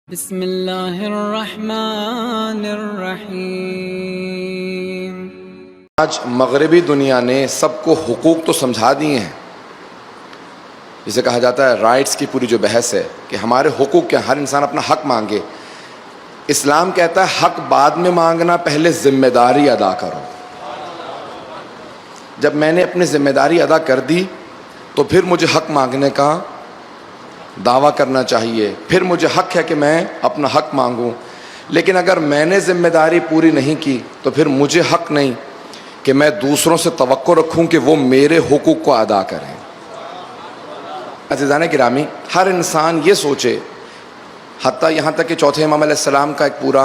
بسم اللہ الرحمن الرحیم۔ آج مغربی دنیا نے سب کو حقوق تو سمجھا دیے ہیں، جسے کہا جاتا ہے رائٹس کی پوری جو بحث ہے کہ ہمارے حقوق کیا، ہر انسان اپنا حق مانگے۔ اسلام کہتا ہے حق بعد میں مانگنا، پہلے ذمہ داری ادا کرو۔ جب میں نے اپنی ذمہ داری ادا کر دی تو پھر مجھے حق مانگنے کا دعویٰ کرنا چاہیے، پھر مجھے حق ہے کہ میں اپنا حق مانگوں۔ لیکن اگر میں نے ذمہ داری پوری نہیں کی تو پھر مجھے حق نہیں کہ میں دوسروں سے توقع رکھوں کہ وہ میرے حقوق کو ادا کریں۔ عزیزان گرامی، ہر انسان یہ سوچے، حتیٰ یہاں تک کہ چوتھے امام علیہ السلام کا ایک پورا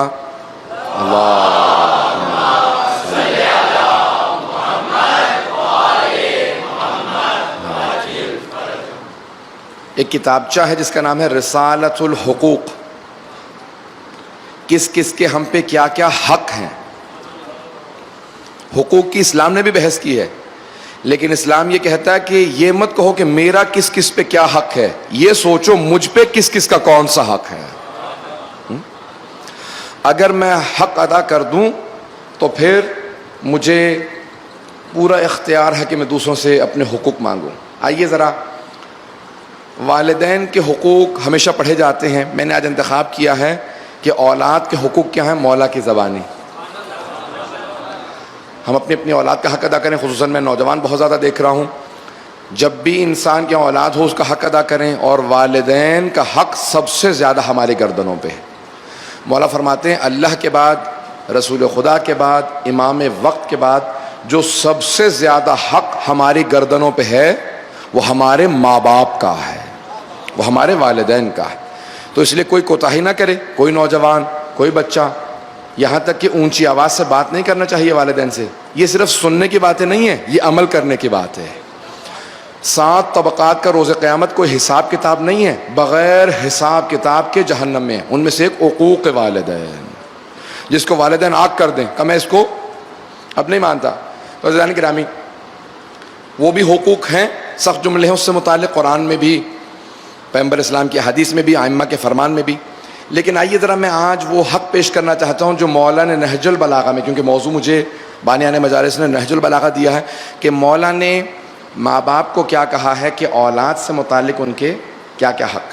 ایک کتابچہ ہے جس کا نام ہے رسالۃ الحقوق، کس کس کے ہم پہ کیا کیا حق ہیں۔ حقوق کی اسلام نے بھی بحث کی ہے، لیکن اسلام یہ کہتا ہے کہ یہ مت کہو کہ میرا کس کس پہ کیا حق ہے، یہ سوچو مجھ پہ کس کس کا کون سا حق ہے۔ اگر میں حق ادا کر دوں تو پھر مجھے پورا اختیار ہے کہ میں دوسروں سے اپنے حقوق مانگوں۔ آئیے ذرا، والدین کے حقوق ہمیشہ پڑھے جاتے ہیں، میں نے آج انتخاب کیا ہے کہ اولاد کے حقوق کیا ہیں مولا کی زبانی۔ ہم اپنی اولاد کا حق ادا کریں، خصوصاً میں نوجوان بہت زیادہ دیکھ رہا ہوں، جب بھی انسان کی اولاد ہو اس کا حق ادا کریں، اور والدین کا حق سب سے زیادہ ہماری گردنوں پہ ہے۔ مولا فرماتے ہیں اللہ کے بعد، رسول خدا کے بعد، امام وقت کے بعد جو سب سے زیادہ حق ہماری گردنوں پہ ہے وہ ہمارے ماں باپ کا ہے، وہ ہمارے والدین کا ہے۔ تو اس لیے کوئی کوتاہی نہ کرے، کوئی نوجوان، کوئی بچہ، یہاں تک کہ اونچی آواز سے بات نہیں کرنا چاہیے والدین سے۔ یہ صرف سننے کی باتیں نہیں ہیں، یہ عمل کرنے کی بات ہے۔ 7 طبقات کا روز قیامت کوئی حساب کتاب نہیں ہے، بغیر حساب کتاب کے جہنم میں، ان میں سے ایک حقوق والدین، جس کو والدین آگ کر دیں کہ میں اس کو اب نہیں مانتا۔ تو عزیزان گرامی، وہ بھی حقوق ہیں، سخت جملے ہیں اس سے متعلق قرآن میں بھی، پیغمبر اسلام کی حدیث میں بھی، ائمہ کے فرمان میں بھی۔ لیکن آئیے ذرا میں آج وہ حق پیش کرنا چاہتا ہوں جو مولا نے نہج البلاغہ میں، کیونکہ موضوع مجھے بانیان مجالس نے نہج البلاغہ دیا ہے، کہ مولا نے ماں باپ کو کیا کہا ہے کہ اولاد سے متعلق ان کے کیا کیا حق۔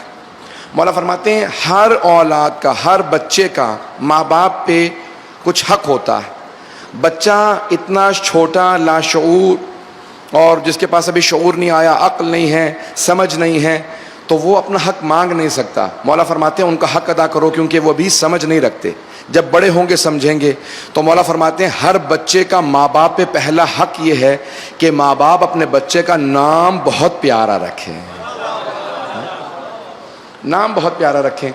مولا فرماتے ہیں ہر اولاد کا، ہر بچے کا ماں باپ پہ کچھ حق ہوتا ہے۔ بچہ اتنا چھوٹا، لاشعور، اور جس کے پاس ابھی شعور نہیں آیا، عقل نہیں ہے، سمجھ نہیں ہے، تو وہ اپنا حق مانگ نہیں سکتا۔ مولا فرماتے ہیں ان کا حق ادا کرو، کیونکہ وہ بھی سمجھ نہیں رکھتے، جب بڑے ہوں گے سمجھیں گے۔ تو مولا فرماتے ہیں ہر بچے کا ماں باپ پہ پہلا حق یہ ہے کہ ماں باپ اپنے بچے کا نام بہت پیارا رکھیں، نام بہت پیارا رکھیں،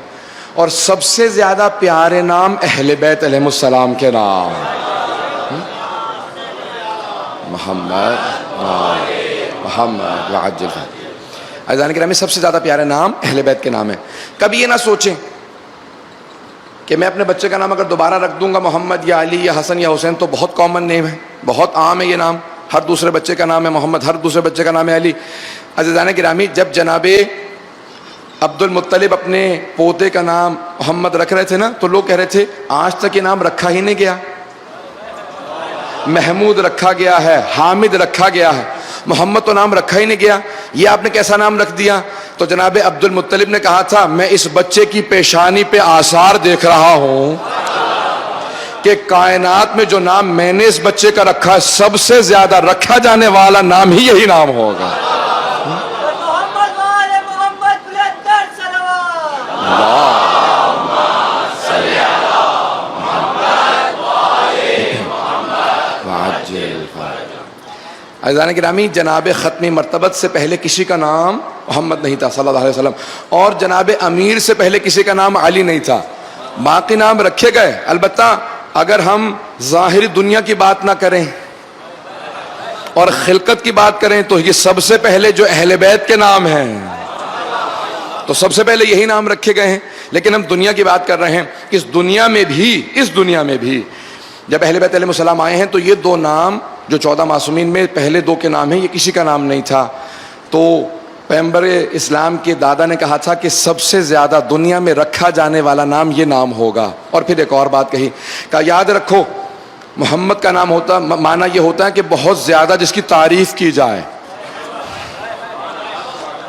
اور سب سے زیادہ پیارے نام اہل بیت علیہم السلام کے نام، محمد وعجل۔ عزیزان گرامی، سب سے زیادہ پیارے نام اہل بیت کے نام ہیں۔ کبھی یہ نہ سوچیں کہ میں اپنے بچے کا نام اگر دوبارہ رکھ دوں گا محمد یا علی یا حسن یا حسین، تو بہت کامن نیم ہے، بہت عام ہے یہ نام، ہر دوسرے بچے کا نام ہے محمد، ہر دوسرے بچے کا نام ہے علی۔ عزیزان گرامی، جب جناب عبد المطلب اپنے پوتے کا نام محمد رکھ رہے تھے نا، تو لوگ کہہ رہے تھے آج تک یہ نام رکھا ہی نہیں گیا، محمود رکھا گیا ہے، حامد رکھا گیا ہے، محمد تو نام رکھا ہی نہیں گیا، یہ آپ نے کیسا نام رکھ دیا؟ تو جناب عبد المطلب نے کہا تھا میں اس بچے کی پیشانی پہ آثار دیکھ رہا ہوں کہ کائنات میں جو نام میں نے اس بچے کا رکھا ہے، سب سے زیادہ رکھا جانے والا نام ہی یہی نام ہوگا۔ عزیزان گرامی، جناب ختمی مرتبت سے پہلے کسی کا نام محمد نہیں تھا صلی اللہ علیہ وسلم، اور جناب امیر سے پہلے کسی کا نام علی نہیں تھا، باقی نام رکھے گئے۔ البتہ اگر ہم ظاہری دنیا کی بات نہ کریں اور خلقت کی بات کریں تو یہ سب سے پہلے جو اہل بیت کے نام ہیں، تو سب سے پہلے یہی نام رکھے گئے ہیں۔ لیکن ہم دنیا کی بات کر رہے ہیں، اس دنیا میں بھی جب اہل بیت علیہ السلام آئے ہیں تو یہ 2 نام جو 14 معصومین میں پہلے 2 کے نام ہیں، یہ کسی کا نام نہیں تھا۔ تو پیغمبر اسلام کے دادا نے کہا تھا کہ سب سے زیادہ دنیا میں رکھا جانے والا نام یہ نام ہوگا. اور پھر ایک اور بات کہی کہ یاد رکھو محمد کا نام ہوتا معنی یہ ہوتا ہے کہ بہت زیادہ جس کی تعریف کی جائے.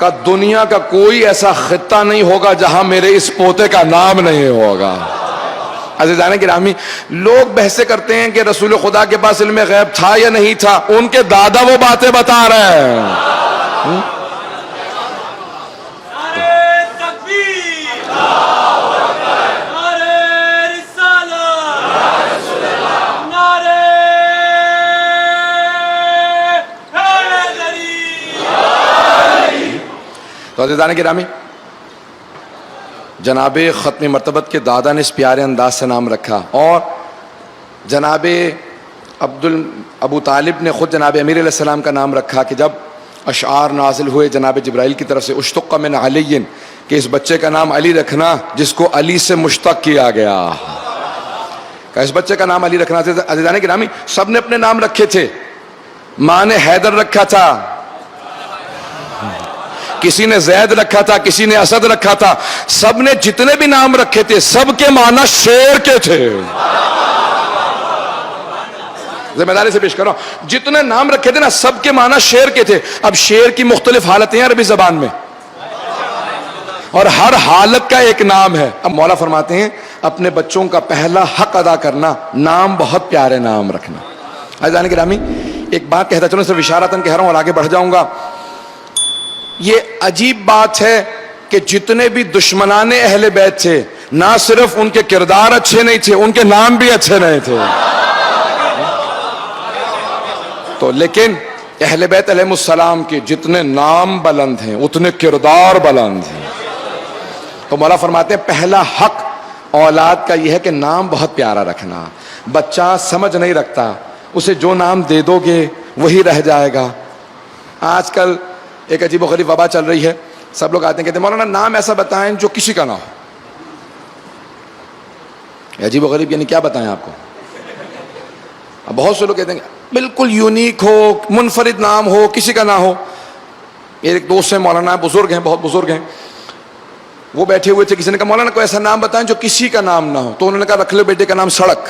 کہ دنیا کا کوئی ایسا خطہ نہیں ہوگا جہاں میرے اس پوتے کا نام نہیں ہوگا. عزیزان گرامی، لوگ بحثیں کرتے ہیں کہ رسول خدا کے پاس علم غیب تھا یا نہیں تھا. ان کے دادا وہ باتیں بتا رہے ہیں. تو عزیزان گرامی، جناب ختم مرتبت کے دادا نے اس پیارے انداز سے نام رکھا، اور جناب ابو طالب نے خود جناب امیر علیہ السلام کا نام رکھا کہ جب اشعار نازل ہوئے جناب جبرائیل کی طرف سے اشتق من علی، کہ اس بچے کا نام علی رکھنا جس کو علی سے مشتق کیا گیا، کہ اس بچے کا نام علی رکھنا. عزیزان گرامی، سب نے اپنے نام رکھے تھے. ماں نے حیدر رکھا تھا، کسی نے زید رکھا تھا، کسی نے اسد رکھا تھا. سب نے جتنے بھی نام رکھے تھے سب کے معنی شیر کے تھے. ذمہ داری سے پیش کر رہا ہوں، جتنے نام رکھے تھے نا سب کے معنی شیر کے تھے. اب شیر کی مختلف حالتیں ہیں عربی زبان میں، اور ہر حالت کا ایک نام ہے. اب مولا فرماتے ہیں اپنے بچوں کا پہلا حق ادا کرنا نام بہت پیارے نام رکھنا. عزیزان گرامی، ایک بات کہتا چلوں، صرف اشارتاً کہہ رہا ہوں اور آگے بڑھ جاؤں گا. یہ عجیب بات ہے کہ جتنے بھی دشمنان اہل بیت تھے نہ صرف ان کے کردار اچھے نہیں تھے، ان کے نام بھی اچھے نہیں تھے. تو لیکن اہل بیت علیہ السلام کے جتنے نام بلند ہیں اتنے کردار بلند ہیں. تو مولا فرماتے ہیں پہلا حق اولاد کا یہ ہے کہ نام بہت پیارا رکھنا. بچہ سمجھ نہیں رکھتا، اسے جو نام دے دو گے وہی رہ جائے گا. آج کل ایک عجیب و غریب وبا چل رہی ہے. سب لوگ آتے ہیں کہتے ہیں مولانا نام ایسا بتائیں جو کسی کا نہ ہو. عجیب و غریب یعنی کیا بتائیں آپ کو؟ اب بہت سے لوگ کہتے ہیں بالکل یونیک ہو، منفرد نام ہو، کسی کا نہ ہو. ایک دوست ہیں مولانا، بزرگ ہیں، بہت بزرگ ہیں، وہ بیٹھے ہوئے تھے. کسی نے کہا مولانا کوئی ایسا نام بتائیں جو کسی کا نام نہ ہو. تو انہوں نے کہا رکھ لو بیٹے کا نام سڑک.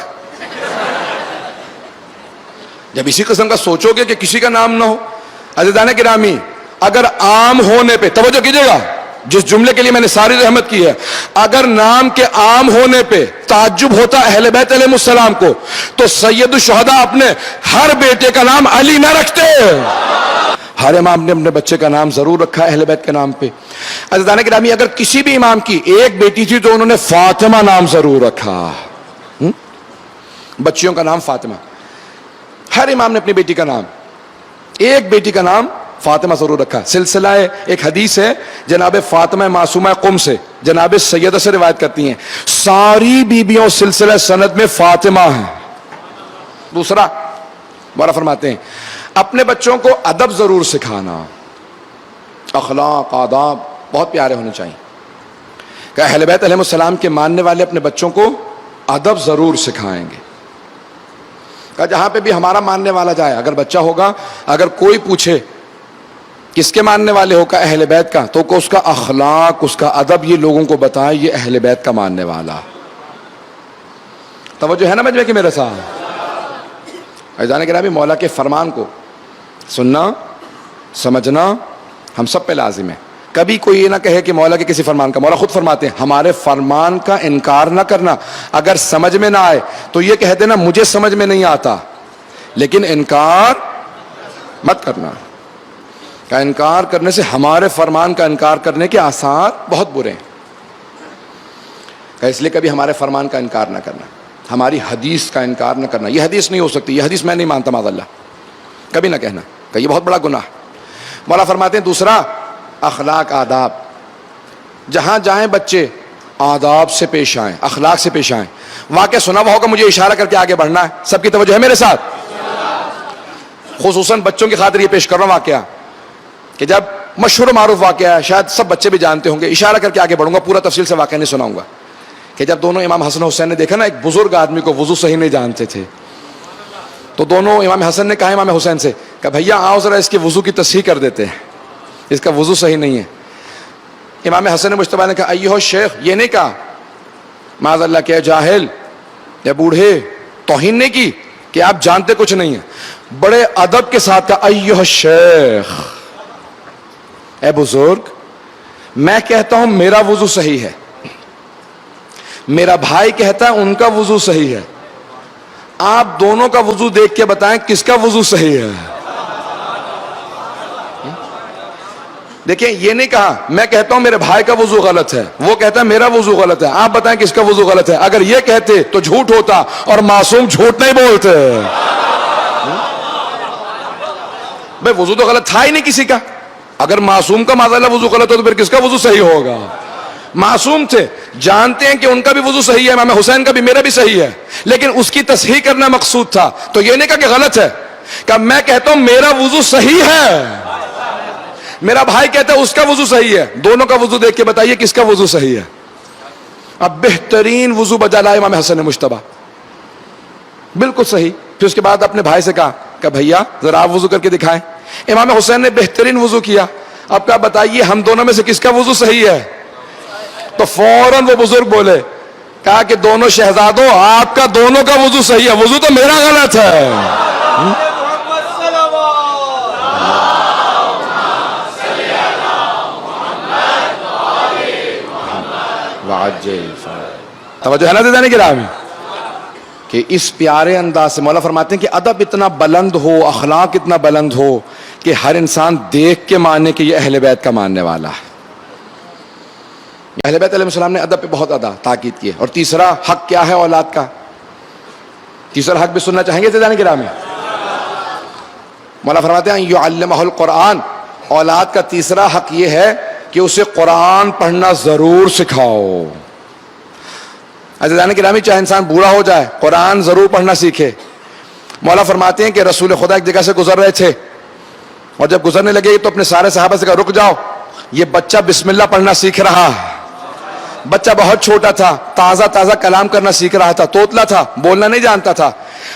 جب اسی قسم کا سوچو گے کہ کسی کا نام نہ ہو. عزیزان گرامی، اگر عام ہونے پہ توجہ کیجئے گا، جس جملے کے لیے میں نے ساری رحمت کی ہے، اگر نام کے عام ہونے پہ تعجب ہوتا اہل بیت علیہ السلام کو تو سید الشہداء اپنے ہر بیٹے کا نام علی نہ رکھتے. ہر امام نے اپنے بچے کا نام ضرور رکھا اہل بیت کے نام پہ. عزیزان گرامی، اگر کسی بھی امام کی ایک بیٹی تھی تو انہوں نے فاطمہ نام ضرور رکھا. بچیوں کا نام فاطمہ. ہر امام نے اپنی بیٹی کا نام، ایک بیٹی کا نام فاطمہ ضرور رکھا. سلسلہ ایک حدیث ہے جناب فاطمہ معصومہ قم سے، جناب سیدہ سے روایت کرتی ہیں ساری بیبیوں سلسلہ سند میں فاطمہ ہیں. دوسرا مولا فرماتے ہیں اپنے بچوں کو ادب ضرور سکھانا. اخلاق آداب بہت پیارے ہونے چاہیے. کہ اہل بیت علیہ السلام کے ماننے والے اپنے بچوں کو ادب ضرور سکھائیں گے. کہ جہاں پہ بھی ہمارا ماننے والا جائے، اگر بچہ ہوگا، اگر کوئی پوچھے کس کے ماننے والے ہو، کا اہل بیت کا، تو اس کا اخلاق، اس کا ادب یہ لوگوں کو بتائیں یہ اہل بیت کا ماننے والا. توجہ ہے نا مجمع کی میرے ساتھ؟ عزیزان گرامی، مولا کے فرمان کو سننا سمجھنا ہم سب پہ لازم ہے. کبھی کوئی یہ نہ کہے کہ مولا کے کسی فرمان کا، مولا خود فرماتے ہیں ہمارے فرمان کا انکار نہ کرنا. اگر سمجھ میں نہ آئے تو یہ کہہ دینا مجھے سمجھ میں نہیں آتا، لیکن انکار مت کرنا. کا انکار کرنے سے ہمارے فرمان کا انکار کرنے کے آثار بہت برے ہیں. اس لیے کبھی ہمارے فرمان کا انکار نہ کرنا، ہماری حدیث کا انکار نہ کرنا. یہ حدیث نہیں ہو سکتی، یہ حدیث میں نہیں مانتا معاذ اللہ، کبھی نہ کہنا کہ یہ بہت بڑا گناہ. مولا فرماتے ہیں دوسرا اخلاق آداب. جہاں جائیں بچے آداب سے پیش آئیں، اخلاق سے پیش آئیں. واقعہ سنا ہوا ہوگا، مجھے اشارہ کر کے آگے بڑھنا ہے. سب کی توجہ ہے میرے ساتھ؟ خصوصاً بچوں کی خاطر یہ پیش کر رہا ہوں واقعہ کہ جب مشہور معروف واقعہ ہے، شاید سب بچے بھی جانتے ہوں گے. اشارہ کر کے آگے بڑھوں گا، پورا تفصیل سے واقعہ نہیں سناؤں گا. کہ جب دونوں امام حسن حسین نے دیکھا نا ایک بزرگ آدمی کو وضو صحیح نہیں جانتے تھے، تو دونوں امام حسن نے کہا امام حسین سے کہ بھیا آؤ ذرا اس کے وضو کی تصحیح کر دیتے ہیں. اس کا وضو صحیح نہیں ہے. امام حسن مجتبی نے کہا ایھا شیخ، یہ نہیں کہا معاذ اللہ کہ جاہل یا بوڑھے، توہین نہیں کی کہ آپ جانتے کچھ نہیں ہیں، بڑے ادب کے ساتھ کہا ایھا شیخ، اے بزرگ میں کہتا ہوں میرا وضو صحیح ہے، میرا بھائی کہتا ہے ان کا وضو صحیح ہے، آپ دونوں کا وضو دیکھ کے بتائیں کس کا وضو صحیح ہے. دیکھیں یہ نہیں کہا میں کہتا ہوں میرے بھائی کا وضو غلط ہے، وہ کہتا ہے میرا وضو غلط ہے، آپ بتائیں کس کا وضو غلط ہے. اگر یہ کہتے تو جھوٹ ہوتا، اور معصوم جھوٹ نہیں بولتے. بھئی وضو تو غلط تھا ہی نہیں کسی کا. اگر معصوم کا معاذ اللہ وضو غلط ہو تو پھر کس کا وضو صحیح ہوگا؟ معصوم تھے، جانتے ہیں کہ ان کا بھی وضو صحیح ہے، امام حسین کا بھی، میرا بھی صحیح ہے، لیکن اس کی تصحیح کرنا مقصود تھا. تو یہ نہیں کہا کہ غلط ہے، کہ میں کہتا ہوں میرا وضو صحیح ہے، میرا بھائی کہتا ہے اس کا وضو صحیح ہے، دونوں کا وضو دیکھ کے بتائیے کس کا وضو صحیح ہے. اب بہترین وضو بجا لائے امام حسن مجتبی، بالکل صحیح. پھر اس کے بعد اپنے بھائی سے کہا کہ بھیا ذرا آپ وضو کر کے دکھائیں. امام حسین نے بہترین وضو کیا. اب کہا بتائیے ہم دونوں میں سے کس کا وضو صحیح ہے؟ تو فوراً وہ بزرگ بولے، کہا کہ دونوں شہزادوں آپ کا دونوں کا وضو صحیح ہے، وضو تو میرا غلط ہے. توجہ ہے نا دیدانی گرامی، کہ اس پیارے انداز سے مولا فرماتے ہیں کہ ادب اتنا بلند ہو، اخلاق اتنا بلند ہو کہ ہر انسان دیکھ کے مانے کہ یہ اہل بیت کا ماننے والا ہے. اہل بیت علیہ السلام نے ادب پہ بہت تاکید کی ہے. اور تیسرا حق کیا ہے اولاد کا؟ تیسرا حق بھی سننا چاہیں گے دیدانی گرامی؟ مولا فرماتے ہیں یعلمہ القرآن، اولاد کا تیسرا حق یہ ہے کہ اسے قرآن پڑھنا ضرور سکھاؤ. عزیزان گرامی چاہے انسان بوڑھا ہو جائے قرآن ضرور پڑھنا سیکھے. مولا فرماتے ہیں کہ رسول خدا ایک جگہ سے گزر رہے تھے، اور جب گزرنے لگے تو اپنے سارے صحابہ سے کہا رک جاؤ، یہ بچہ بسم اللہ پڑھنا سیکھ رہا ہے. بچہ بہت چھوٹا تھا، تازہ کلام کرنا سیکھ رہا تھا، توتلا تھا، بولنا نہیں جانتا تھا.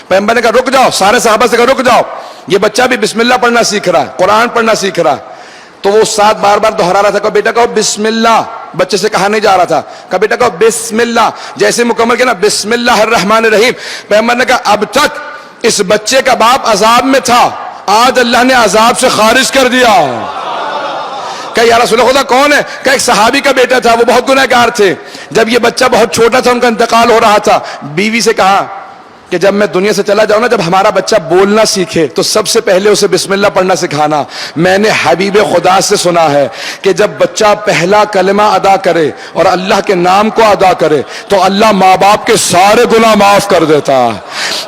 پیغمبر نے کہا رک جاؤ، سارے صحابہ سے کہا رک جاؤ، یہ بچہ بھی بسم اللہ پڑھنا سیکھ رہا ہے، قرآن پڑھنا سیکھ رہا ہے. تو وہ استاد بار بار دہرا رہا تھا کہ بیٹا کہو بسم اللہ. بچے سے کہا نہیں جا رہا تھا کہ بیٹا کہو بسم اللہ. جیسے مکمل کیا نا بسم اللہ الرحمن الرحیم. پیغمبر نے کہا اب تک اس بچے کا باپ عذاب میں تھا، آج اللہ نے عذاب سے خارج کر دیا. کہ یا رسول خدا کون ہے؟ کہ ایک صحابی کا بیٹا تھا، وہ بہت گنہگار تھے. جب یہ بچہ بہت چھوٹا تھا ان کا انتقال ہو رہا تھا. بیوی سے کہا کہ جب میں دنیا سے چلا جاؤں نا، جب ہمارا بچہ بولنا سیکھے تو سب سے پہلے اسے بسم اللہ پڑھنا سکھانا. میں نے حبیب خدا سے سنا ہے کہ جب بچہ پہلا کلمہ ادا کرے اور اللہ کے نام کو ادا کرے تو اللہ ماں باپ کے سارے گناہ معاف کر دیتا.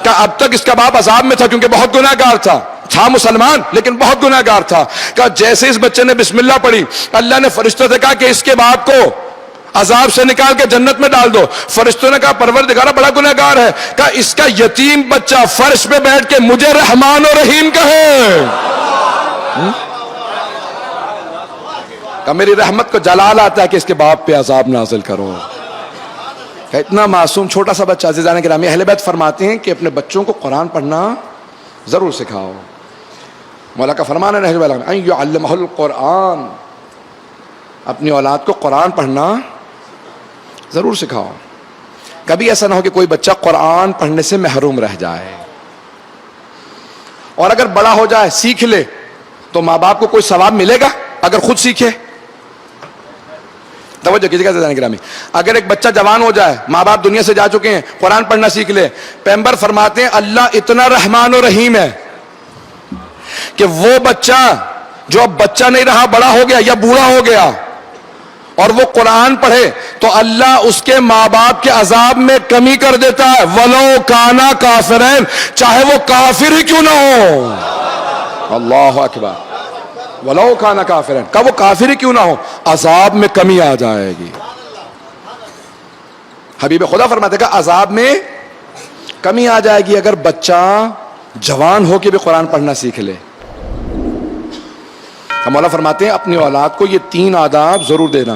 کہ اب تک اس کا باپ عذاب میں تھا کیونکہ بہت گنہگار تھا مسلمان لیکن بہت گنہگار تھا. کہ جیسے اس بچے نے بسم اللہ پڑھی، اللہ نے فرشتوں سے کہا کہ اس کے باپ کو عذاب سے نکال کے جنت میں ڈال دو. فرشتوں نے کہا پروردگارہ بڑا گنہگار ہے، کہا اس کا یتیم بچہ فرش پہ بیٹھ کے مجھے رحمان و رحیم کہے. کہ میری رحمت کو جلال آتا ہے کہ اس کے باپ پہ عذاب نازل کرو. کہ اتنا معصوم چھوٹا سا بچہ. عزیزان گرامی اہل بیت فرماتے ہیں کہ اپنے بچوں کو قرآن پڑھنا ضرور سکھاؤ. مولا کا فرمان ہے ان یعلمہ القرآن، اپنی اولاد کو قرآن پڑھنا ضرور سکھاؤ. کبھی ایسا نہ ہو کہ کوئی بچہ قرآن پڑھنے سے محروم رہ جائے. اور اگر بڑا ہو جائے سیکھ لے تو ماں باپ کو کوئی ثواب ملے گا اگر خود سیکھے؟ توجہ کیجیے گا گرامی. اگر ایک بچہ جوان ہو جائے، ماں باپ دنیا سے جا چکے ہیں، قرآن پڑھنا سیکھ لے، پیغمبر فرماتے ہیں اللہ اتنا رحمان و رحیم ہے کہ وہ بچہ جو اب بچہ نہیں رہا، بڑا ہو گیا یا بوڑھا ہو گیا اور وہ قرآن پڑھے تو اللہ اس کے ماں باپ کے عذاب میں کمی کر دیتا ہے. وَلَوْ كَانَا كَافِرًا، چاہے وہ کافر ہی کیوں نہ ہو. اللہ اکبر. وَلَوْ كَانَا كَافِرًا، کہ وہ کافر ہی کیوں نہ ہو، عذاب میں کمی آ جائے گی. حبیب خدا فرماتے کہ عذاب میں کمی آ جائے گی اگر بچہ جوان ہو کے بھی قرآن پڑھنا سیکھ لے. مولا فرماتے ہیں اپنی اولاد کو یہ 3 آداب ضرور دینا.